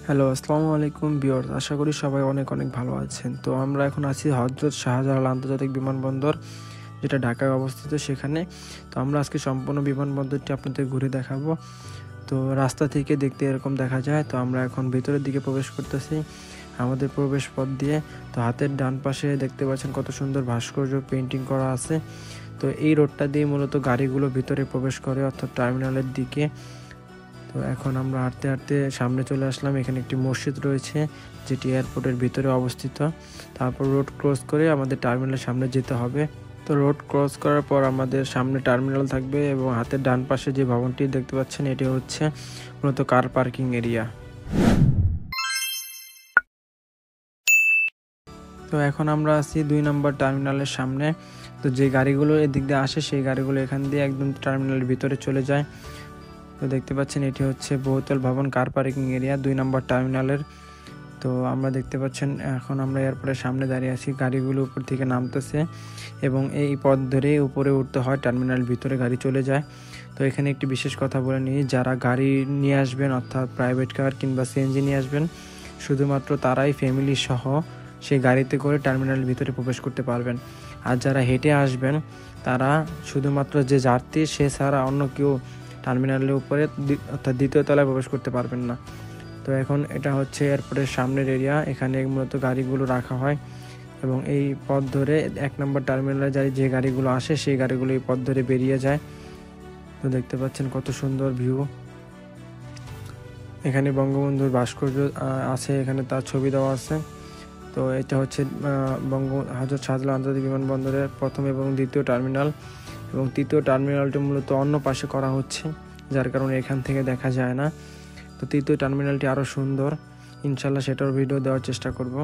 Hello, আসসালামু আলাইকুম viewers. আশা করি সবাই অনেক অনেক ভালো আছেন। তো আমরা এখন আছি হযরত শাহজালাল আন্তর্জাতিক বিমানবন্দর, যেটা ঢাকায় অবস্থিত সেখানে। তো আমরা আজকে সম্পূর্ণ বিমানবন্দরটি আপনাদের ঘুরে দেখাবো। তো রাস্তা থেকে দেখতে এরকম দেখা যায়। তো আমরা এখন ভেতরের দিকে প্রবেশ করতেছি আমাদের প্রবেশ পথ দিয়ে। তো হাতের ডান পাশে দেখতে পাচ্ছেন কত সুন্দর ভাস্কর্য পেইন্টিং করা আছে। তো এই রোডটা দিয়ে মূলত গাড়িগুলো ভিতরে প্রবেশ করে, অর্থাৎ টার্মিনালের দিকে। তো এখন আমরা হাঁটতে হাঁটতে সামনে চলে আসলাম। এখানে একটি মসজিদ রয়েছে, যেটি এয়ারপোর্টের ভিতরে অবস্থিত। তারপর রোড ক্রস করে আমাদের টার্মিনালের সামনে যেতে হবে। তো রোড ক্রস করার পর আমাদের সামনে টার্মিনাল থাকবে এবং হাতের ডান পাশে যে ভবনটি দেখতে পাচ্ছেন এটি হচ্ছে মূলত কার পার্কিং এরিয়া। তো এখন আমরা আছি 2 নম্বর টার্মিনালের সামনে। তো যে গাড়িগুলো এদিক দিয়ে আসে সেই গাড়িগুলো এখান দিয়ে একদম টার্মিনালের ভিতরে চলে যায়। তো দেখতে পাচ্ছেন এটি হচ্ছে বহুতল ভবন কার পার্কিং এরিয়া 2 নম্বর টার্মিনালের। তো আমরা দেখতে পাচ্ছেন এখন আমরা এয়ারপোর্টের সামনে দাঁড়িয়ে আছি, গাড়িগুলো উপর থেকে নামতেছে এবং এই পথ ধরে উপরে উঠতে হয়, টার্মিনাল ভিতরে গাড়ি চলে যায়। তো এখানে একটি বিশেষ কথা বলে নিই, যারা গাড়ি নিয়ে আসবেন অর্থাৎ প্রাইভেট কার কিংবা সিএনজি নিয়ে আসবেন, শুধুমাত্র তারাই ফ্যামিলি সহ সেই গাড়িতে করে টার্মিনালের ভিতরে প্রবেশ করতে পারবেন। আর যারা হেঁটে আসবেন তারা শুধুমাত্র যে যাত্রী সে ছাড়া অন্য কেউ টার্মিনালের উপরে অর্থাৎ দ্বিতীয় তলায় প্রবেশ করতে পারবেন না। তো এখন এটা হচ্ছে এয়ারপোর্টের সামনের এরিয়া, এখানে মূলত গাড়িগুলো রাখা হয় এবং এই পথ ধরে 1 নম্বর টার্মিনালে যে গাড়িগুলো আসে সেই গাড়িগুলো এই পথ ধরে বেরিয়ে যায়। তো দেখতে পাচ্ছেন কত সুন্দর ভিউ। এখানে বঙ্গবন্ধুর ভাস্কর্য আছে, এখানে তার ছবি দেওয়া আছে। তো এটা হচ্ছে হযরত শাহজালাল আন্তর্জাতিক বিমানবন্দরের প্রথম এবং দ্বিতীয় টার্মিনাল, এবং তৃতীয় টার্মিনালটি মূলত অন্য পাশে করা হচ্ছে, যার কারণে এখান থেকে দেখা যায় না। তো তৃতীয় টার্মিনালটি আরও সুন্দর, ইনশাল্লাহ সেটার ভিডিও দেওয়ার চেষ্টা করব।